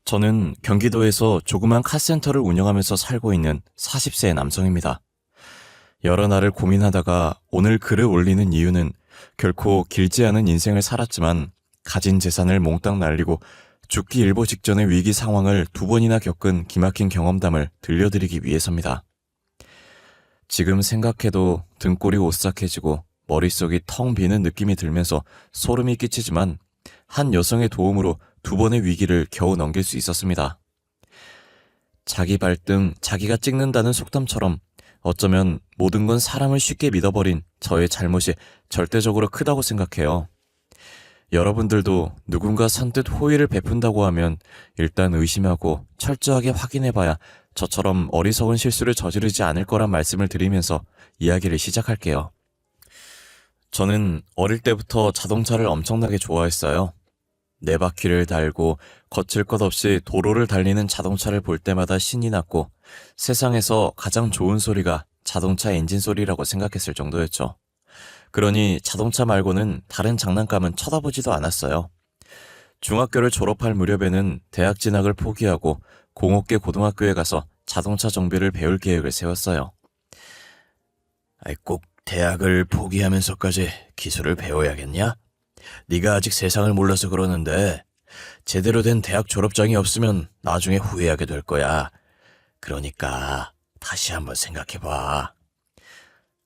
저는 경기도에서 조그만 카센터를 운영하면서 살고 있는 40세의 남성입니다. 여러 날을 고민하다가 오늘 글을 올리는 이유는 결코 길지 않은 인생을 살았지만 가진 재산을 몽땅 날리고 죽기 일보 직전의 위기 상황을 두 번이나 겪은 기막힌 경험담을 들려드리기 위해서입니다. 지금 생각해도 등골이 오싹해지고 머릿속이 텅 비는 느낌이 들면서 소름이 끼치지만 한 여성의 도움으로 두 번의 위기를 겨우 넘길 수 있었습니다. 자기 발등 자기가 찍는다는 속담처럼 어쩌면 모든 건 사람을 쉽게 믿어버린 저의 잘못이 절대적으로 크다고 생각해요. 여러분들도 누군가 선뜻 호의를 베푼다고 하면 일단 의심하고 철저하게 확인해봐야 저처럼 어리석은 실수를 저지르지 않을 거란 말씀을 드리면서 이야기를 시작할게요. 저는 어릴 때부터 자동차를 엄청나게 좋아했어요. 네 바퀴를 달고 거칠 것 없이 도로를 달리는 자동차를 볼 때마다 신이 났고 세상에서 가장 좋은 소리가 자동차 엔진 소리라고 생각했을 정도였죠. 그러니 자동차 말고는 다른 장난감은 쳐다보지도 않았어요. 중학교를 졸업할 무렵에는 대학 진학을 포기하고 공업계 고등학교에 가서 자동차 정비를 배울 계획을 세웠어요. 꼭 대학을 포기하면서까지 기술을 배워야겠냐? 네가 아직 세상을 몰라서 그러는데 제대로 된 대학 졸업장이 없으면 나중에 후회하게 될 거야. 그러니까 다시 한번 생각해봐.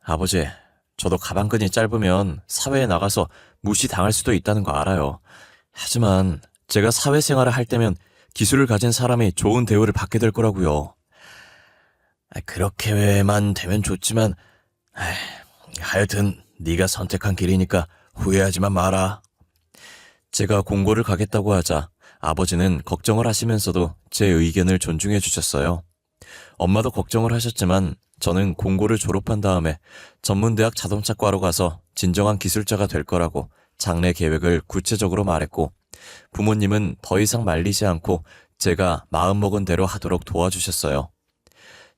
아버지, 저도 가방끈이 짧으면 사회에 나가서 무시당할 수도 있다는 거 알아요. 하지만 제가 사회생활을 할 때면 기술을 가진 사람이 좋은 대우를 받게 될 거라고요. 그렇게만 되면 좋지만 하여튼 네가 선택한 길이니까 후회하지만 마라. 제가 공고를 가겠다고 하자 아버지는 걱정을 하시면서도 제 의견을 존중해 주셨어요. 엄마도 걱정을 하셨지만 저는 공고를 졸업한 다음에 전문대학 자동차과로 가서 진정한 기술자가 될 거라고 장래 계획을 구체적으로 말했고 부모님은 더 이상 말리지 않고 제가 마음먹은 대로 하도록 도와주셨어요.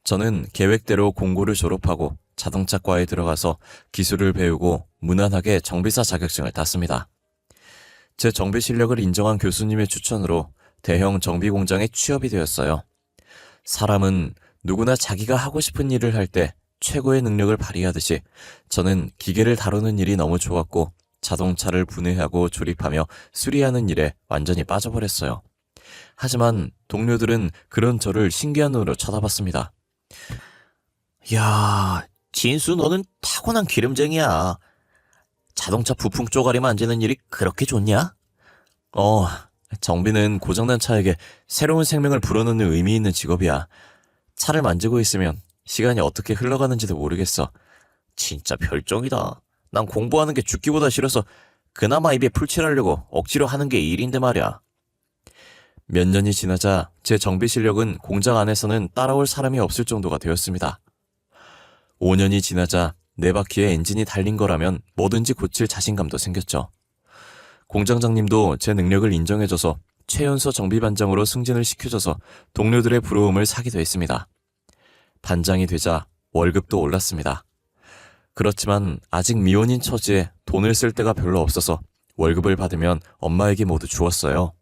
저는 계획대로 공고를 졸업하고 자동차과에 들어가서 기술을 배우고 무난하게 정비사 자격증을 땄습니다. 제 정비 실력을 인정한 교수님의 추천으로 대형 정비 공장에 취업이 되었어요. 사람은 누구나 자기가 하고 싶은 일을 할 때 최고의 능력을 발휘하듯이 저는 기계를 다루는 일이 너무 좋았고 자동차를 분해하고 조립하며 수리하는 일에 완전히 빠져버렸어요. 하지만 동료들은 그런 저를 신기한 눈으로 쳐다봤습니다. 야, 진수 너는 타고난 기름쟁이야. 자동차 부품 쪼가리 만지는 일이 그렇게 좋냐? 정비는 고장난 차에게 새로운 생명을 불어넣는 의미 있는 직업이야. 차를 만지고 있으면 시간이 어떻게 흘러가는지도 모르겠어. 진짜 별종이다. 난 공부하는 게 죽기보다 싫어서 그나마 입에 풀칠하려고 억지로 하는 게 일인데 말이야. 몇 년이 지나자 제 정비 실력은 공장 안에서는 따라올 사람이 없을 정도가 되었습니다. 5년이 지나자 네 바퀴에 엔진이 달린 거라면 뭐든지 고칠 자신감도 생겼죠. 공장장님도 제 능력을 인정해줘서 최연소 정비반장으로 승진을 시켜줘서 동료들의 부러움을 사기도 했습니다. 반장이 되자 월급도 올랐습니다. 그렇지만 아직 미혼인 처지에 돈을 쓸 데가 별로 없어서 월급을 받으면 엄마에게 모두 주었어요.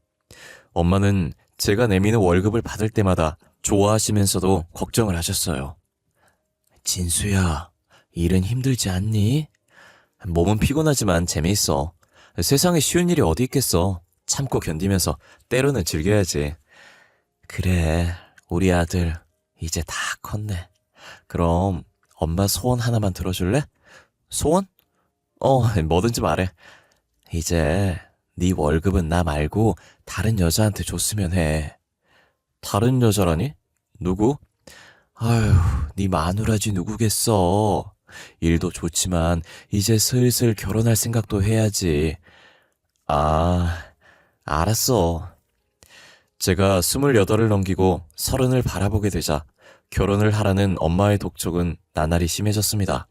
엄마는 제가 내미는 월급을 받을 때마다 좋아하시면서도 걱정을 하셨어요. 진수야, 일은 힘들지 않니? 몸은 피곤하지만 재미있어. 세상에 쉬운 일이 어디 있겠어. 참고 견디면서 때로는 즐겨야지. 그래, 우리 아들 이제 다 컸네. 그럼 엄마 소원 하나만 들어줄래? 소원? 뭐든지 말해. 이제 네 월급은 나 말고 다른 여자한테 줬으면 해. 다른 여자라니? 누구? 아휴, 네 마누라지 누구겠어. 일도 좋지만 이제 슬슬 결혼할 생각도 해야지. 알았어. 제가 28을 넘기고 30을 바라보게 되자 결혼을 하라는 엄마의 독촉은 나날이 심해졌습니다.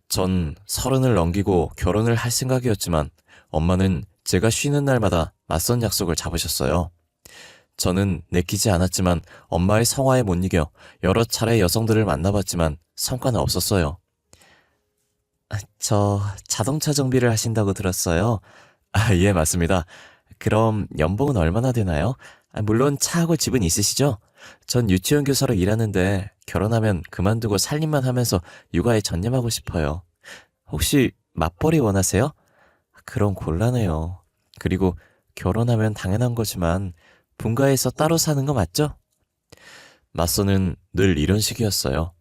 전 30을 넘기고 결혼을 할 생각이었지만 엄마는 제가 쉬는 날마다 맞선 약속을 잡으셨어요. 저는 내키지 않았지만 엄마의 성화에 못 이겨 여러 차례 여성들을 만나봤지만 성과는 없었어요. 저 자동차 정비를 하신다고 들었어요. 예, 맞습니다. 그럼 연봉은 얼마나 되나요? 물론 차하고 집은 있으시죠? 전 유치원 교사로 일하는데 결혼하면 그만두고 살림만 하면서 육아에 전념하고 싶어요. 혹시 맞벌이 원하세요? 그럼 곤란해요. 그리고 결혼하면 당연한 거지만 분가해서 따로 사는 거 맞죠? 맞서는 늘 이런 식이었어요.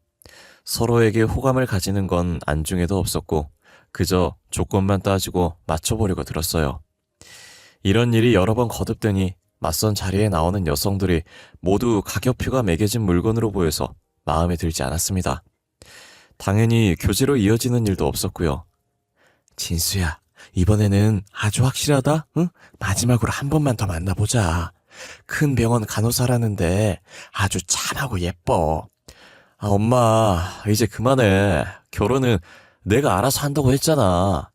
서로에게 호감을 가지는 건 안중에도 없었고 그저 조건만 따지고 맞춰보려고 들었어요. 이런 일이 여러 번 거듭되니 맞선 자리에 나오는 여성들이 모두 가격표가 매겨진 물건으로 보여서 마음에 들지 않았습니다. 당연히 교제로 이어지는 일도 없었고요. 진수야, 이번에는 아주 확실하다? 응? 마지막으로 한 번만 더 만나보자. 큰 병원 간호사라는데 아주 참하고 예뻐. 엄마, 이제 그만해. 결혼은 내가 알아서 한다고 했잖아.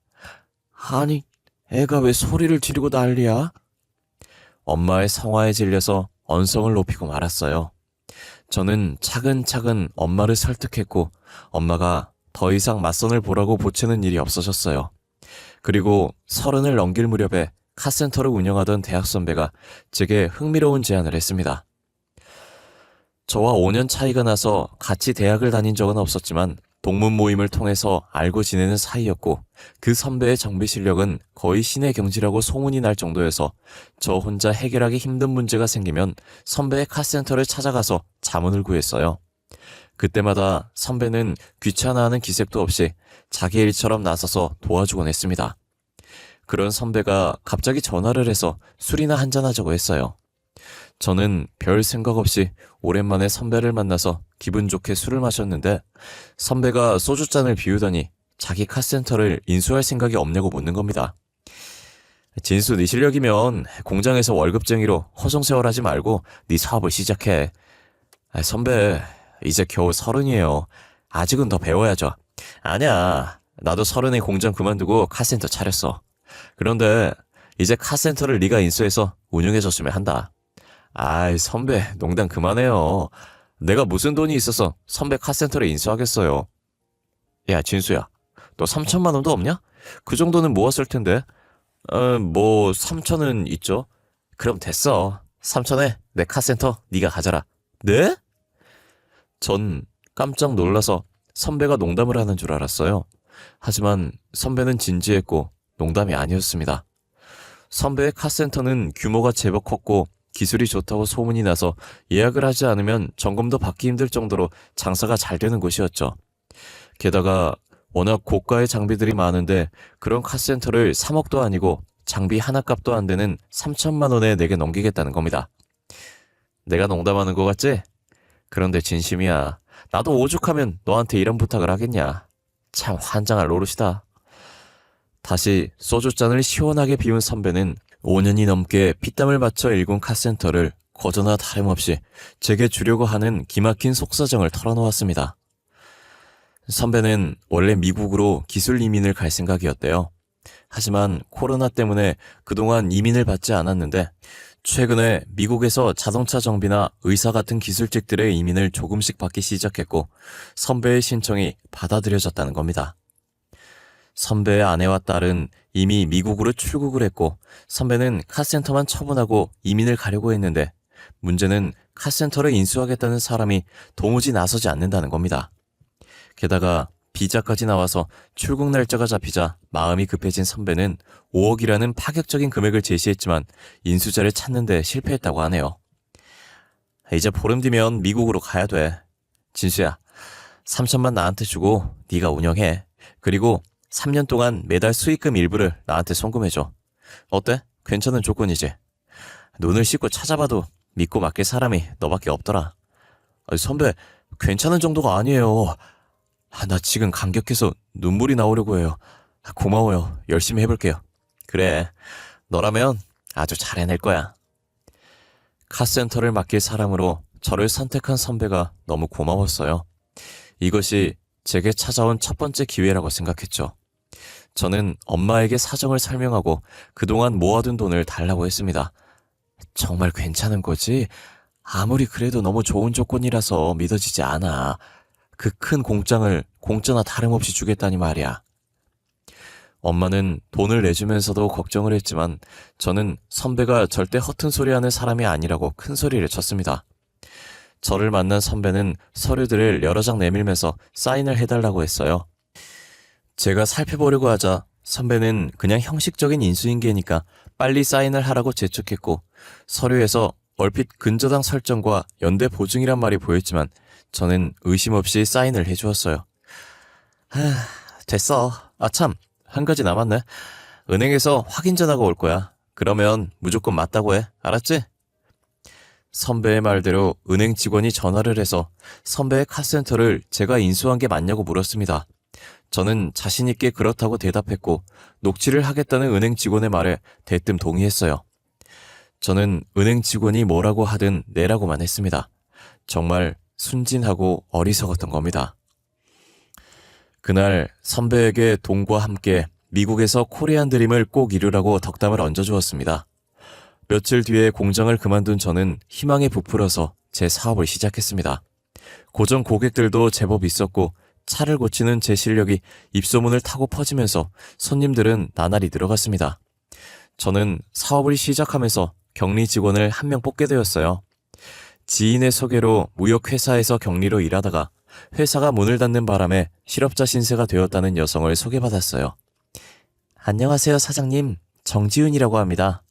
아니, 애가 왜 소리를 지르고 난리야? 엄마의 성화에 질려서 언성을 높이고 말았어요. 저는 차근차근 엄마를 설득했고 엄마가 더 이상 맞선을 보라고 보채는 일이 없어졌어요. 그리고 30을 넘길 무렵에 카센터를 운영하던 대학 선배가 제게 흥미로운 제안을 했습니다. 저와 5년 차이가 나서 같이 대학을 다닌 적은 없었지만 동문 모임을 통해서 알고 지내는 사이였고 그 선배의 정비 실력은 거의 신의 경지라고 소문이 날 정도여서 저 혼자 해결하기 힘든 문제가 생기면 선배의 카센터를 찾아가서 자문을 구했어요. 그때마다 선배는 귀찮아하는 기색도 없이 자기 일처럼 나서서 도와주곤 했습니다. 그런 선배가 갑자기 전화를 해서 술이나 한잔하자고 했어요. 저는 별 생각 없이 오랜만에 선배를 만나서 기분 좋게 술을 마셨는데 선배가 소주잔을 비우더니 자기 카센터를 인수할 생각이 없냐고 묻는 겁니다. 진수, 네 실력이면 공장에서 월급쟁이로 허송세월하지 말고 네 사업을 시작해. 선배, 이제 겨우 30이에요. 아직은 더 배워야죠. 아니야, 나도 30에 공장 그만두고 카센터 차렸어. 그런데 이제 카센터를 네가 인수해서 운영해줬으면 한다. 아이, 선배, 농담 그만해요. 내가 무슨 돈이 있어서 선배 카센터를 인수하겠어요. 야, 진수야, 너 3천만 원도 없냐? 그 정도는 모았을 텐데. 3천은 있죠. 그럼 됐어. 3천에 내 카센터 네가 가져라. 네? 전 깜짝 놀라서 선배가 농담을 하는 줄 알았어요. 하지만 선배는 진지했고 농담이 아니었습니다. 선배의 카센터는 규모가 제법 컸고 기술이 좋다고 소문이 나서 예약을 하지 않으면 점검도 받기 힘들 정도로 장사가 잘 되는 곳이었죠. 게다가 워낙 고가의 장비들이 많은데 그런 카센터를 3억도 아니고 장비 하나 값도 안 되는 3천만 원에 내게 넘기겠다는 겁니다. 내가 농담하는 거 같지? 그런데 진심이야. 나도 오죽하면 너한테 이런 부탁을 하겠냐. 참 환장할 노릇이다. 다시 소주잔을 시원하게 비운 선배는 5년이 넘게 피땀을 바쳐 일군 카센터를 거저나 다름없이 제게 주려고 하는 기막힌 속사정을 털어놓았습니다. 선배는 원래 미국으로 기술 이민을 갈 생각이었대요. 하지만 코로나 때문에 그동안 이민을 받지 않았는데 최근에 미국에서 자동차 정비나 의사 같은 기술직들의 이민을 조금씩 받기 시작했고 선배의 신청이 받아들여졌다는 겁니다. 선배의 아내와 딸은 이미 미국으로 출국을 했고 선배는 카센터만 처분하고 이민을 가려고 했는데 문제는 카센터를 인수하겠다는 사람이 도무지 나서지 않는다는 겁니다. 게다가 비자까지 나와서 출국 날짜가 잡히자 마음이 급해진 선배는 5억이라는 파격적인 금액을 제시했지만 인수자를 찾는 데 실패했다고 하네요. 이제 보름 뒤면 미국으로 가야 돼. 진수야, 3천만 나한테 주고 네가 운영해. 그리고 3년 동안 매달 수익금 일부를 나한테 송금해줘. 어때? 괜찮은 조건이지? 눈을 씻고 찾아봐도 믿고 맡길 사람이 너밖에 없더라. 선배, 괜찮은 정도가 아니에요. 나 지금 감격해서 눈물이 나오려고 해요. 고마워요. 열심히 해볼게요. 그래, 너라면 아주 잘 해낼 거야. 카센터를 맡길 사람으로 저를 선택한 선배가 너무 고마웠어요. 이것이 제게 찾아온 첫 번째 기회라고 생각했죠. 저는 엄마에게 사정을 설명하고 그동안 모아둔 돈을 달라고 했습니다. 정말 괜찮은 거지? 아무리 그래도 너무 좋은 조건이라서 믿어지지 않아. 그 큰 공장을 공짜나 다름없이 주겠다니 말이야. 엄마는 돈을 내주면서도 걱정을 했지만 저는 선배가 절대 허튼 소리 하는 사람이 아니라고 큰 소리를 쳤습니다. 저를 만난 선배는 서류들을 여러 장 내밀면서 사인을 해달라고 했어요. 제가 살펴보려고 하자 선배는 그냥 형식적인 인수인계니까 빨리 사인을 하라고 재촉했고, 서류에서 얼핏 근저당 설정과 연대 보증이란 말이 보였지만 저는 의심 없이 사인을 해주었어요. 됐어. 참, 한 가지 남았네. 은행에서 확인 전화가 올 거야. 그러면 무조건 맞다고 해. 알았지? 선배의 말대로 은행 직원이 전화를 해서 선배의 카센터를 제가 인수한 게 맞냐고 물었습니다. 저는 자신있게 그렇다고 대답했고, 녹취를 하겠다는 은행 직원의 말에 대뜸 동의했어요. 저는 은행 직원이 뭐라고 하든 내라고만 했습니다. 정말 순진하고 어리석었던 겁니다. 그날 선배에게 돈과 함께 미국에서 코리안 드림을 꼭 이루라고 덕담을 얹어주었습니다. 며칠 뒤에 공장을 그만둔 저는 희망에 부풀어서 제 사업을 시작했습니다. 고정 고객들도 제법 있었고 차를 고치는 제 실력이 입소문을 타고 퍼지면서 손님들은 나날이 늘어갔습니다. 저는 사업을 시작하면서 격리 직원을 한 명 뽑게 되었어요. 지인의 소개로 무역회사에서 격리로 일하다가 회사가 문을 닫는 바람에 실업자 신세가 되었다는 여성을 소개받았어요. 안녕하세요, 사장님. 정지훈이라고 합니다.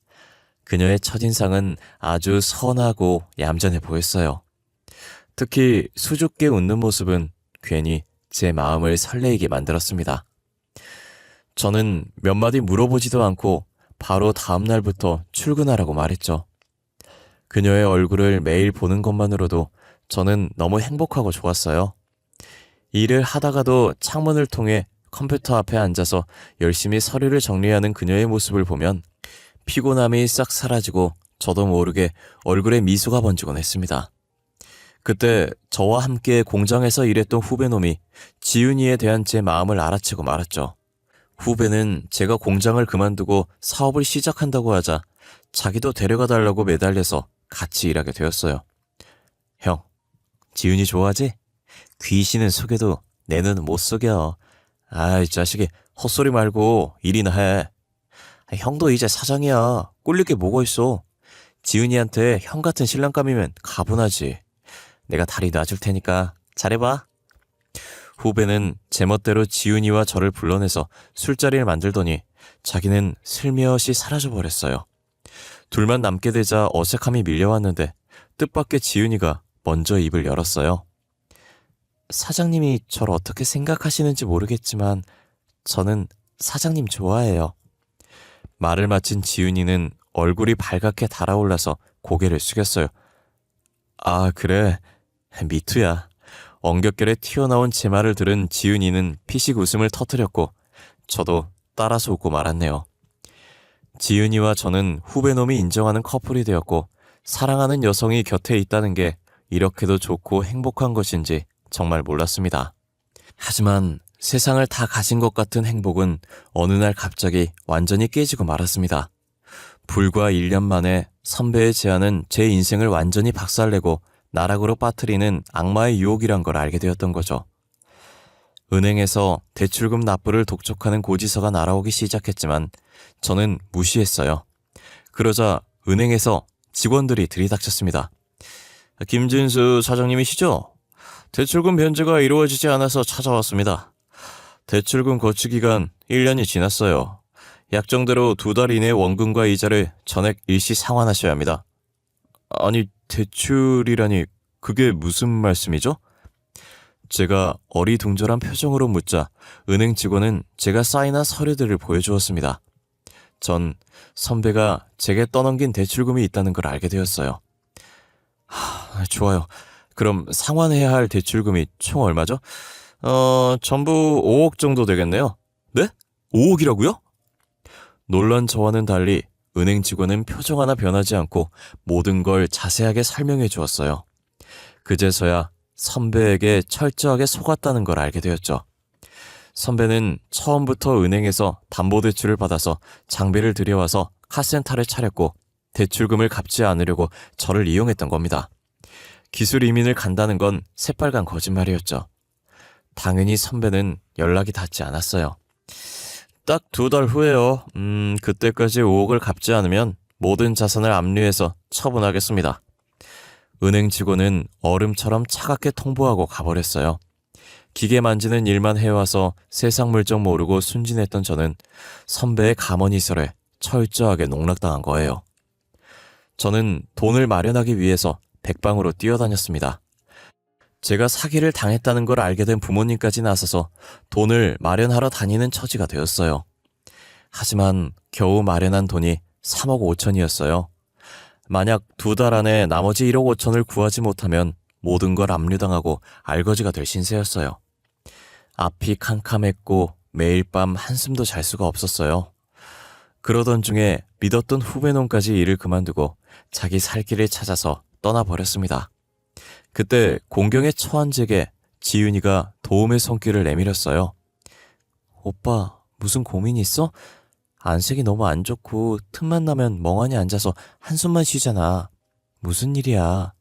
그녀의 첫인상은 아주 선하고 얌전해 보였어요. 특히 수줍게 웃는 모습은 괜히 제 마음을 설레이게 만들었습니다. 저는 몇 마디 물어보지도 않고 바로 다음 날부터 출근하라고 말했죠. 그녀의 얼굴을 매일 보는 것만으로도 저는 너무 행복하고 좋았어요. 일을 하다가도 창문을 통해 컴퓨터 앞에 앉아서 열심히 서류를 정리하는 그녀의 모습을 보면 피곤함이 싹 사라지고 저도 모르게 얼굴에 미소가 번지곤 했습니다. 그때 저와 함께 공장에서 일했던 후배놈이 지윤이에 대한 제 마음을 알아채고 말았죠. 후배는 제가 공장을 그만두고 사업을 시작한다고 하자 자기도 데려가 달라고 매달려서 같이 일하게 되었어요. 형, 지윤이 좋아하지? 귀신은 속여도 내 눈은 못 속여. 아이 자식이 헛소리 말고 일이나 해. 형도 이제 사장이야. 꿀릴 게 뭐가 있어. 지윤이한테 형 같은 신랑감이면 가분하지. 내가 다리 놔줄 테니까 잘해봐. 후배는 제멋대로 지윤이와 저를 불러내서 술자리를 만들더니 자기는 슬며시 사라져버렸어요. 둘만 남게 되자 어색함이 밀려왔는데 뜻밖의 지윤이가 먼저 입을 열었어요. 사장님이 저를 어떻게 생각하시는지 모르겠지만 저는 사장님 좋아해요. 말을 마친 지윤이는 얼굴이 발갛게 달아올라서 고개를 숙였어요. 아, 그래. 미투야. 엉겹결에 튀어나온 제 말을 들은 지윤이는 피식 웃음을 터뜨렸고 저도 따라서 웃고 말았네요. 지윤이와 저는 후배놈이 인정하는 커플이 되었고 사랑하는 여성이 곁에 있다는 게 이렇게도 좋고 행복한 것인지 정말 몰랐습니다. 하지만 세상을 다 가진 것 같은 행복은 어느 날 갑자기 완전히 깨지고 말았습니다. 불과 1년 만에 선배의 제안은 제 인생을 완전히 박살내고 나락으로 빠뜨리는 악마의 유혹이란 걸 알게 되었던 거죠. 은행에서 대출금 납부를 독촉하는 고지서가 날아오기 시작했지만 저는 무시했어요. 그러자 은행에서 직원들이 들이닥쳤습니다. 김진수 사장님이시죠? 대출금 변제가 이루어지지 않아서 찾아왔습니다. 대출금 거치 기간 1년이 지났어요. 약정대로 2달 이내 원금과 이자를 전액 일시 상환하셔야 합니다. 아니, 대출이라니 그게 무슨 말씀이죠? 제가 어리둥절한 표정으로 묻자 은행 직원은 제가 사인한 서류들을 보여주었습니다. 전 선배가 제게 떠넘긴 대출금이 있다는 걸 알게 되었어요. 좋아요. 그럼 상환해야 할 대출금이 총 얼마죠? 전부 5억 정도 되겠네요. 네? 5억이라고요? 놀란 저와는 달리 은행 직원은 표정 하나 변하지 않고 모든 걸 자세하게 설명해 주었어요. 그제서야 선배에게 철저하게 속았다는 걸 알게 되었죠. 선배는 처음부터 은행에서 담보대출을 받아서 장비를 들여와서 카센터를 차렸고 대출금을 갚지 않으려고 저를 이용했던 겁니다. 기술 이민을 간다는 건 새빨간 거짓말이었죠. 당연히 선배는 연락이 닿지 않았어요. 딱 2달 후에요. 그때까지 5억을 갚지 않으면 모든 자산을 압류해서 처분하겠습니다. 은행 직원은 얼음처럼 차갑게 통보하고 가버렸어요. 기계 만지는 일만 해와서 세상 물정 모르고 순진했던 저는 선배의 가머니설에 철저하게 농락당한 거예요. 저는 돈을 마련하기 위해서 백방으로 뛰어다녔습니다. 제가 사기를 당했다는 걸 알게 된 부모님까지 나서서 돈을 마련하러 다니는 처지가 되었어요. 하지만 겨우 마련한 돈이 3억 5천이었어요. 만약 2달 안에 나머지 1억 5천을 구하지 못하면 모든 걸 압류당하고 알거지가 될 신세였어요. 앞이 캄캄했고 매일 밤 한숨도 잘 수가 없었어요. 그러던 중에 믿었던 후배놈까지 일을 그만두고 자기 살 길을 찾아서 떠나버렸습니다. 그때 공경에 처한 제게 지윤이가 도움의 손길을 내밀었어요. 오빠, 무슨 고민 있어? 안색이 너무 안 좋고 틈만 나면 멍하니 앉아서 한숨만 쉬잖아. 무슨 일이야?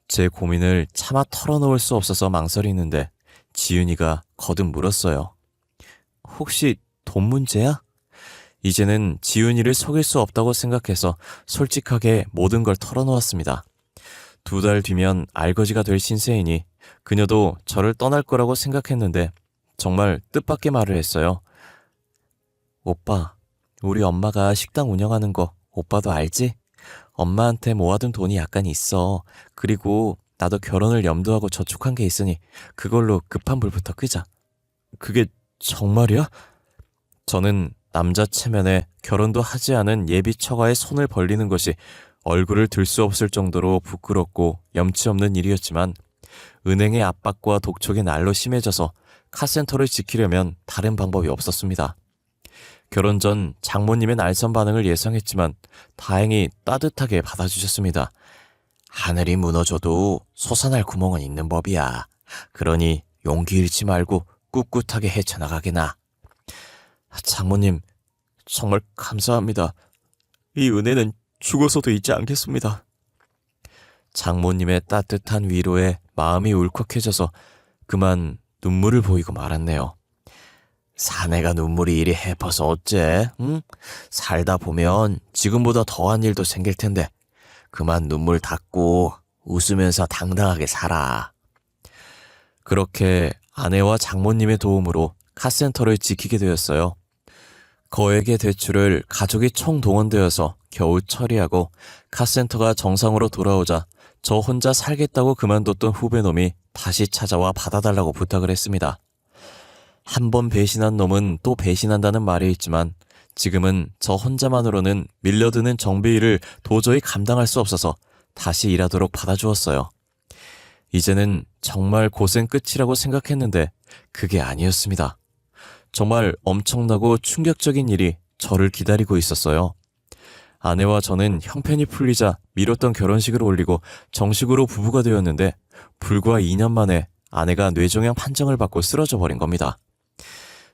제 고민을 차마 털어놓을 수 없어서 망설이는데 지윤이가 거듭 물었어요. 혹시 돈 문제야? 이제는 지윤이를 속일 수 없다고 생각해서 솔직하게 모든 걸 털어놓았습니다. 2달 뒤면 알거지가 될 신세이니 그녀도 저를 떠날 거라고 생각했는데 정말 뜻밖의 말을 했어요. 오빠, 우리 엄마가 식당 운영하는 거 오빠도 알지? 엄마한테 모아둔 돈이 약간 있어. 그리고 나도 결혼을 염두하고 저축한 게 있으니 그걸로 급한 불부터 끄자. 그게 정말이야? 저는 남자 체면에 결혼도 하지 않은 예비 처가의 손을 벌리는 것이 얼굴을 들 수 없을 정도로 부끄럽고 염치 없는 일이었지만 은행의 압박과 독촉이 날로 심해져서 카센터를 지키려면 다른 방법이 없었습니다. 결혼 전 장모님의 날선 반응을 예상했지만 다행히 따뜻하게 받아주셨습니다. 하늘이 무너져도 솟아날 구멍은 있는 법이야. 그러니 용기 잃지 말고 꿋꿋하게 헤쳐나가게나. 장모님, 정말 감사합니다. 이 은혜는 죽어서도 잊지 않겠습니다. 장모님의 따뜻한 위로에 마음이 울컥해져서 그만 눈물을 보이고 말았네요. 사내가 눈물이 이리 해퍼서 어째? 응? 살다 보면 지금보다 더한 일도 생길 텐데 그만 눈물 닦고 웃으면서 당당하게 살아. 그렇게 아내와 장모님의 도움으로 카센터를 지키게 되었어요. 거액의 대출을 가족이 총동원되어서 겨우 처리하고 카센터가 정상으로 돌아오자 저 혼자 살겠다고 그만뒀던 후배놈이 다시 찾아와 받아달라고 부탁을 했습니다. 한 번 배신한 놈은 또 배신한다는 말이 있지만 지금은 저 혼자만으로는 밀려드는 정비일을 도저히 감당할 수 없어서 다시 일하도록 받아주었어요. 이제는 정말 고생 끝이라고 생각했는데 그게 아니었습니다. 정말 엄청나고 충격적인 일이 저를 기다리고 있었어요. 아내와 저는 형편이 풀리자 미뤘던 결혼식을 올리고 정식으로 부부가 되었는데 불과 2년 만에 아내가 뇌종양 판정을 받고 쓰러져 버린 겁니다.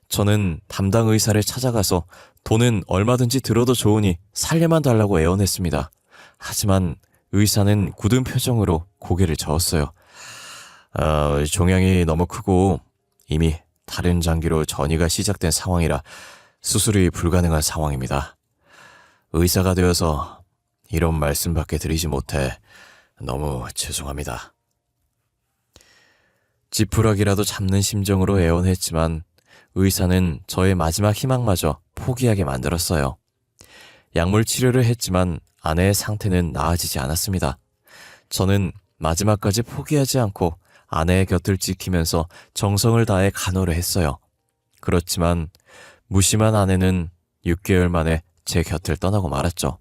저는 담당 의사를 찾아가서 돈은 얼마든지 들어도 좋으니 살려만 달라고 애원했습니다. 하지만 의사는 굳은 표정으로 고개를 저었어요. 종양이 너무 크고 이미 다른 장기로 전이가 시작된 상황이라 수술이 불가능한 상황입니다. 의사가 되어서 이런 말씀밖에 드리지 못해 너무 죄송합니다. 지푸라기라도 잡는 심정으로 애원했지만 의사는 저의 마지막 희망마저 포기하게 만들었어요. 약물 치료를 했지만 아내의 상태는 나아지지 않았습니다. 저는 마지막까지 포기하지 않고 아내의 곁을 지키면서 정성을 다해 간호를 했어요. 그렇지만 무심한 아내는 6개월 만에 제 곁을 떠나고 말았죠.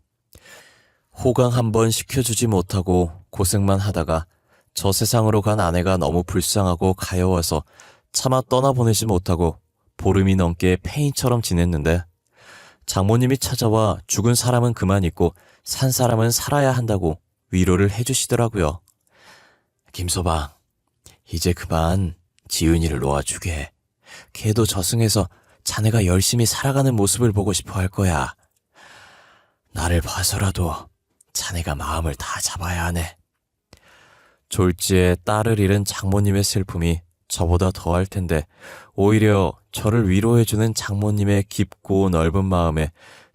호강 한번 시켜주지 못하고 고생만 하다가 저 세상으로 간 아내가 너무 불쌍하고 가여워서 차마 떠나보내지 못하고 보름이 넘게 폐인처럼 지냈는데 장모님이 찾아와 죽은 사람은 그만 있고 산 사람은 살아야 한다고 위로를 해주시더라고요. 김서방, 이제 그만 지은이를 놓아주게. 걔도 저승에서 자네가 열심히 살아가는 모습을 보고 싶어 할 거야. 나를 봐서라도 자네가 마음을 다 잡아야 하네. 졸지에 딸을 잃은 장모님의 슬픔이 저보다 더 할 텐데 오히려 저를 위로해주는 장모님의 깊고 넓은 마음에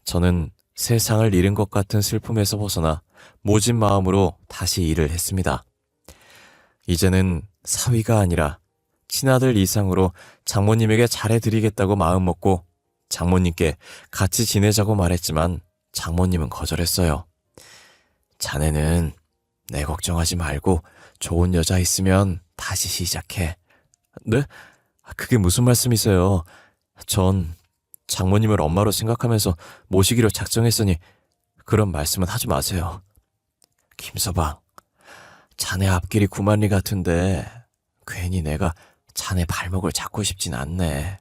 저는 세상을 잃은 것 같은 슬픔에서 벗어나 모진 마음으로 다시 일을 했습니다. 이제는 사위가 아니라 친아들 이상으로 장모님에게 잘해드리겠다고 마음먹고 장모님께 같이 지내자고 말했지만 장모님은 거절했어요. 자네는 내 걱정하지 말고 좋은 여자 있으면 다시 시작해. 네? 그게 무슨 말씀이세요? 전 장모님을 엄마로 생각하면서 모시기로 작정했으니 그런 말씀은 하지 마세요. 김서방, 자네 앞길이 구만리 같은데 괜히 내가 자네 발목을 잡고 싶진 않네.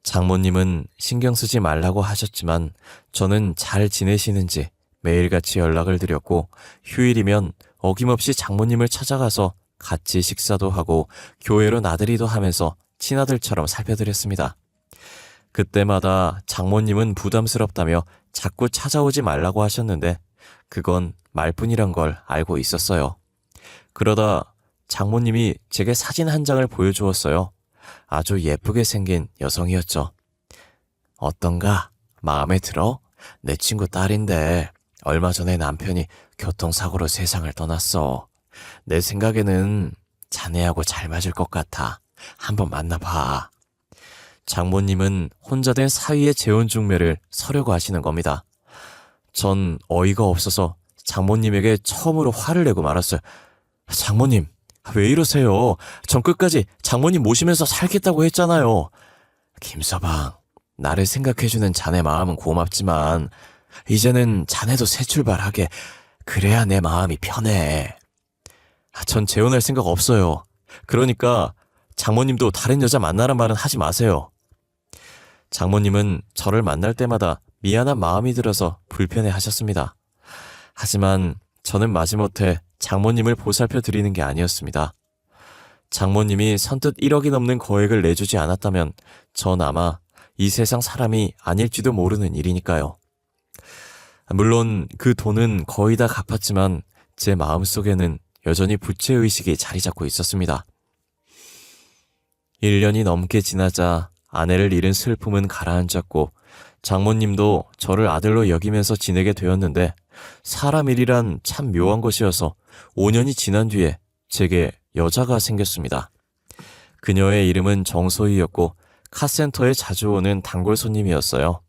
장모님은 신경 쓰지 말라고 하셨지만 저는 잘 지내시는지 매일같이 연락을 드렸고 휴일이면 어김없이 장모님을 찾아가서 같이 식사도 하고 교회로 나들이도 하면서 친아들처럼 살펴드렸습니다. 그때마다 장모님은 부담스럽다며 자꾸 찾아오지 말라고 하셨는데 그건 말뿐이란 걸 알고 있었어요. 그러다 장모님이 제게 사진 한 장을 보여주었어요. 아주 예쁘게 생긴 여성이었죠. 어떤가? 마음에 들어? 내 친구 딸인데 얼마 전에 남편이 교통사고로 세상을 떠났어. 내 생각에는 자네하고 잘 맞을 것 같아. 한번 만나봐. 장모님은 혼자 된 사위의 재혼 중매를 서려고 하시는 겁니다. 전 어이가 없어서 장모님에게 처음으로 화를 내고 말았어요. 장모님, 왜 이러세요? 전 끝까지 장모님 모시면서 살겠다고 했잖아요. 김서방, 나를 생각해주는 자네 마음은 고맙지만 이제는 자네도 새 출발하게. 그래야 내 마음이 편해. 전 재혼할 생각 없어요. 그러니까 장모님도 다른 여자 만나란 말은 하지 마세요. 장모님은 저를 만날 때마다 미안한 마음이 들어서 불편해 하셨습니다. 하지만 저는 마지못해 장모님을 보살펴 드리는 게 아니었습니다. 장모님이 선뜻 1억이 넘는 거액을 내주지 않았다면 전 아마 이 세상 사람이 아닐지도 모르는 일이니까요. 물론 그 돈은 거의 다 갚았지만 제 마음속에는 여전히 부채의식이 자리 잡고 있었습니다. 1년이 넘게 지나자 아내를 잃은 슬픔은 가라앉았고 장모님도 저를 아들로 여기면서 지내게 되었는데 사람 일이란 참 묘한 것이어서 5년이 지난 뒤에 제게 여자가 생겼습니다. 그녀의 이름은 정소희였고 카센터에 자주 오는 단골 손님이었어요.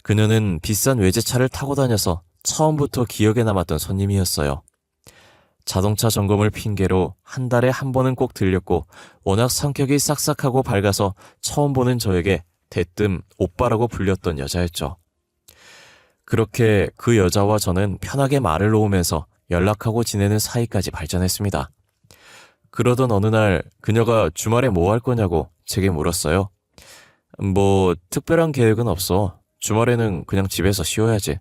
그녀는 비싼 외제차를 타고 다녀서 처음부터 기억에 남았던 손님이었어요. 자동차 점검을 핑계로 한 달에 한 번은 꼭 들렸고 워낙 성격이 싹싹하고 밝아서 처음 보는 저에게 대뜸 오빠라고 불렸던 여자였죠. 그렇게 그 여자와 저는 편하게 말을 놓으면서 연락하고 지내는 사이까지 발전했습니다. 그러던 어느 날 그녀가 주말에 뭐 할 거냐고 제게 물었어요. 뭐 특별한 계획은 없어. 주말에는 그냥 집에서 쉬어야지.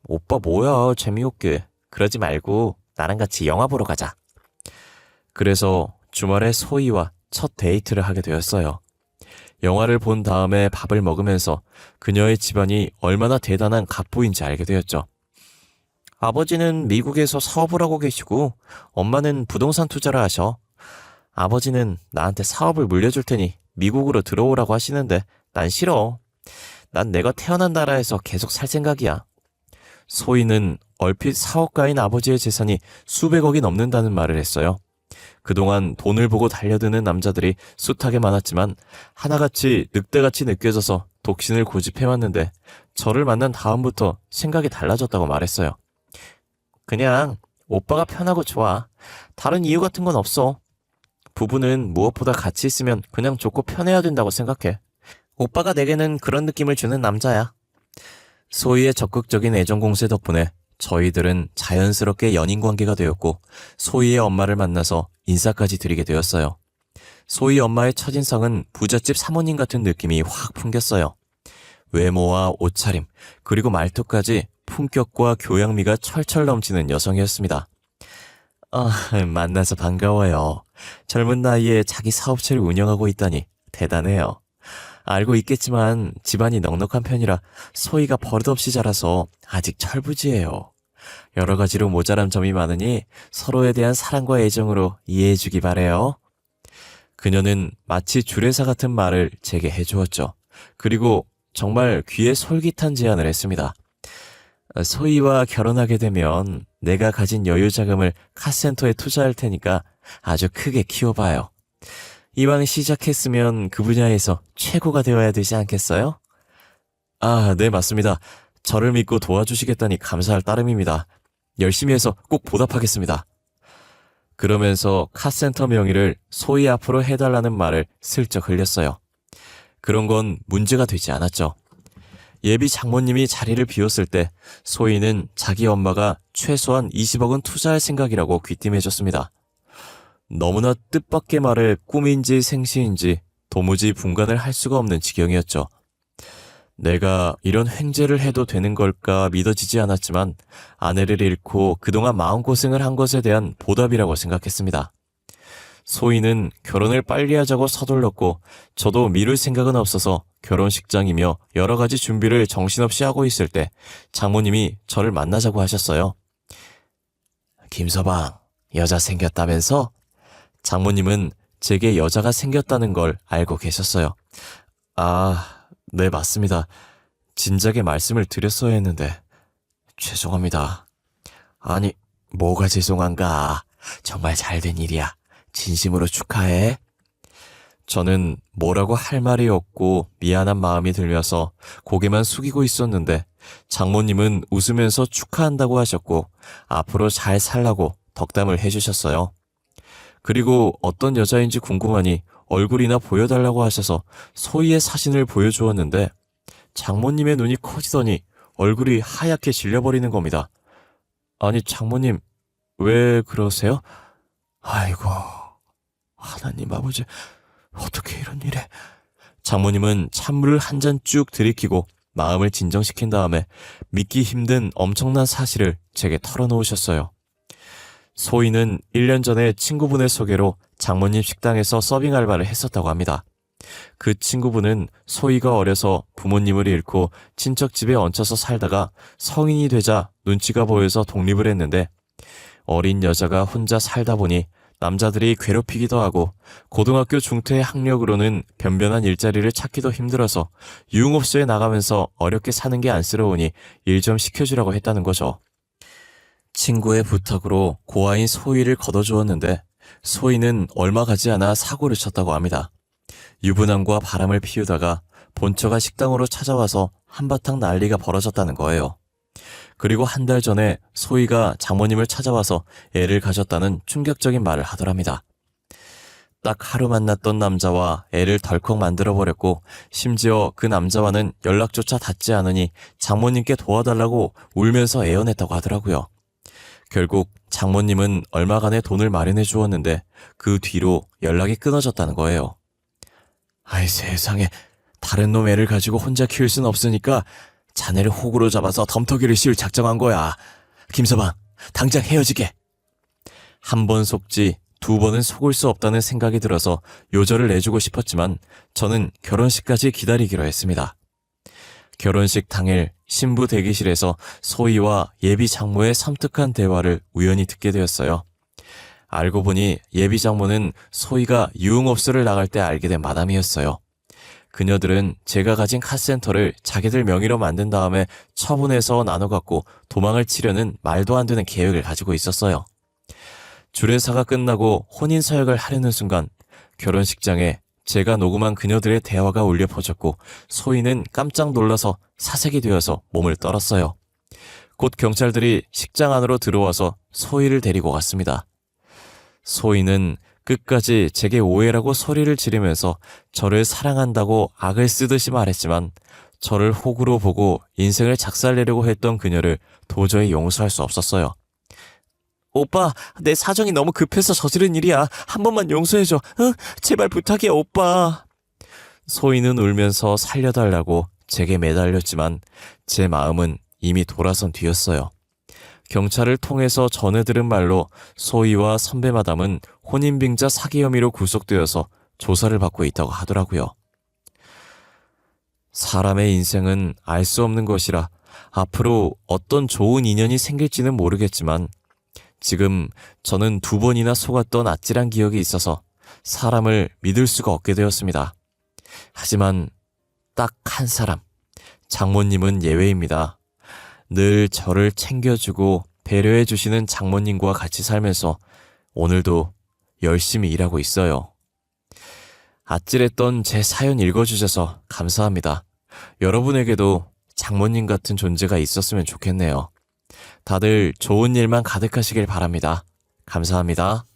오빠 뭐야, 재미없게. 그러지 말고 나랑 같이 영화 보러 가자. 그래서 주말에 소희와 첫 데이트를 하게 되었어요. 영화를 본 다음에 밥을 먹으면서 그녀의 집안이 얼마나 대단한 갑부인지 알게 되었죠. 아버지는 미국에서 사업을 하고 계시고 엄마는 부동산 투자를 하셔. 아버지는 나한테 사업을 물려줄 테니 미국으로 들어오라고 하시는데 난 싫어. 난 내가 태어난 나라에서 계속 살 생각이야. 소희는 얼핏 사업가인 아버지의 재산이 수백억이 넘는다는 말을 했어요. 그동안 돈을 보고 달려드는 남자들이 숱하게 많았지만 하나같이 늑대같이 느껴져서 독신을 고집해왔는데 저를 만난 다음부터 생각이 달라졌다고 말했어요. 그냥 오빠가 편하고 좋아. 다른 이유 같은 건 없어. 부부는 무엇보다 같이 있으면 그냥 좋고 편해야 된다고 생각해. 오빠가 내게는 그런 느낌을 주는 남자야. 소희의 적극적인 애정 공세 덕분에 저희들은 자연스럽게 연인 관계가 되었고 소희의 엄마를 만나서 인사까지 드리게 되었어요. 소희 엄마의 첫인상은 부잣집 사모님 같은 느낌이 확 풍겼어요. 외모와 옷차림 그리고 말투까지 품격과 교양미가 철철 넘치는 여성이었습니다. 만나서 반가워요. 젊은 나이에 자기 사업체를 운영하고 있다니 대단해요. 알고 있겠지만 집안이 넉넉한 편이라 소희가 버릇없이 자라서 아직 철부지예요. 여러 가지로 모자란 점이 많으니 서로에 대한 사랑과 애정으로 이해해주기 바래요. 그녀는 마치 주례사 같은 말을 제게 해주었죠. 그리고 정말 귀에 솔깃한 제안을 했습니다. 소희와 결혼하게 되면 내가 가진 여유 자금을 카센터에 투자할 테니까 아주 크게 키워봐요. 이왕 시작했으면 그 분야에서 최고가 되어야 되지 않겠어요? 아, 네, 맞습니다. 저를 믿고 도와주시겠다니 감사할 따름입니다. 열심히 해서 꼭 보답하겠습니다. 그러면서 카센터 명의를 소희 앞으로 해달라는 말을 슬쩍 흘렸어요. 그런 건 문제가 되지 않았죠. 예비 장모님이 자리를 비웠을 때 소희는 자기 엄마가 최소한 20억은 투자할 생각이라고 귀띔해줬습니다. 너무나 뜻밖의 말에 꿈인지 생시인지 도무지 분간을 할 수가 없는 지경이었죠. 내가 이런 횡재를 해도 되는 걸까 믿어지지 않았지만 아내를 잃고 그동안 마음고생을 한 것에 대한 보답이라고 생각했습니다. 소희는 결혼을 빨리 하자고 서둘렀고 저도 미룰 생각은 없어서 결혼식장이며 여러 가지 준비를 정신없이 하고 있을 때 장모님이 저를 만나자고 하셨어요. 김서방, 여자 생겼다면서? 장모님은 제게 여자가 생겼다는 걸 알고 계셨어요. 아, 네, 맞습니다. 진작에 말씀을 드렸어야 했는데 죄송합니다. 아니, 뭐가 죄송한가? 정말 잘된 일이야. 진심으로 축하해. 저는 뭐라고 할 말이 없고 미안한 마음이 들면서 고개만 숙이고 있었는데 장모님은 웃으면서 축하한다고 하셨고 앞으로 잘 살라고 덕담을 해주셨어요. 그리고 어떤 여자인지 궁금하니 얼굴이나 보여달라고 하셔서 소희의 사진을 보여주었는데 장모님의 눈이 커지더니 얼굴이 하얗게 질려버리는 겁니다. 아니, 장모님, 왜 그러세요? 아이고, 하나님 아버지, 어떻게 이런 일에. 장모님은 찬물을 한 잔 쭉 들이키고 마음을 진정시킨 다음에 믿기 힘든 엄청난 사실을 제게 털어놓으셨어요. 소희는 1년 전에 친구분의 소개로 장모님 식당에서 서빙 알바를 했었다고 합니다. 그 친구분은 소희가 어려서 부모님을 잃고 친척 집에 얹혀서 살다가 성인이 되자 눈치가 보여서 독립을 했는데 어린 여자가 혼자 살다 보니 남자들이 괴롭히기도 하고 고등학교 중퇴의 학력으로는 변변한 일자리를 찾기도 힘들어서 유흥업소에 나가면서 어렵게 사는 게 안쓰러우니 일 좀 시켜주라고 했다는 거죠. 친구의 부탁으로 고아인 소희를 걷어주었는데 소희는 얼마 가지 않아 사고를 쳤다고 합니다. 유부남과 바람을 피우다가 본처가 식당으로 찾아와서 한바탕 난리가 벌어졌다는 거예요. 그리고 한 달 전에 소희가 장모님을 찾아와서 애를 가졌다는 충격적인 말을 하더랍니다. 딱 하루 만났던 남자와 애를 덜컥 만들어버렸고 심지어 그 남자와는 연락조차 닿지 않으니 장모님께 도와달라고 울면서 애원했다고 하더라고요. 결국 장모님은 얼마간의 돈을 마련해 주었는데 그 뒤로 연락이 끊어졌다는 거예요. 아이 세상에, 다른 놈 애를 가지고 혼자 키울 순 없으니까 자네를 호구로 잡아서 덤터기를 씌울 작정한 거야. 김서방, 당장 헤어지게. 한 번 속지 두 번은 속을 수 없다는 생각이 들어서 요절을 내주고 싶었지만 저는 결혼식까지 기다리기로 했습니다. 결혼식 당일 신부 대기실에서 소희와 예비 장모의 섬뜩한 대화를 우연히 듣게 되었어요. 알고 보니 예비 장모는 소희가 유흥업소를 나갈 때 알게 된 마담이었어요. 그녀들은 제가 가진 카센터를 자기들 명의로 만든 다음에 처분해서 나눠 갖고 도망을 치려는 말도 안 되는 계획을 가지고 있었어요. 주례사가 끝나고 혼인서약을 하려는 순간 결혼식장에 제가 녹음한 그녀들의 대화가 울려 퍼졌고 소희는 깜짝 놀라서 사색이 되어서 몸을 떨었어요. 곧 경찰들이 식장 안으로 들어와서 소희를 데리고 갔습니다. 소희는 끝까지 제게 오해라고 소리를 지르면서 저를 사랑한다고 악을 쓰듯이 말했지만 저를 호구로 보고 인생을 작살내려고 했던 그녀를 도저히 용서할 수 없었어요. 오빠, 내 사정이 너무 급해서 저지른 일이야. 한 번만 용서해줘. 응? 제발 부탁해, 오빠. 소희는 울면서 살려달라고 제게 매달렸지만 제 마음은 이미 돌아선 뒤였어요. 경찰을 통해서 전해 들은 말로 소희와 선배 마담은 혼인빙자 사기 혐의로 구속되어서 조사를 받고 있다고 하더라고요. 사람의 인생은 알 수 없는 것이라 앞으로 어떤 좋은 인연이 생길지는 모르겠지만 지금 저는 두 번이나 속았던 아찔한 기억이 있어서 사람을 믿을 수가 없게 되었습니다. 하지만 딱 한 사람, 장모님은 예외입니다. 늘 저를 챙겨주고 배려해주시는 장모님과 같이 살면서 오늘도 열심히 일하고 있어요. 아찔했던 제 사연 읽어주셔서 감사합니다. 여러분에게도 장모님 같은 존재가 있었으면 좋겠네요. 다들 좋은 일만 가득하시길 바랍니다. 감사합니다.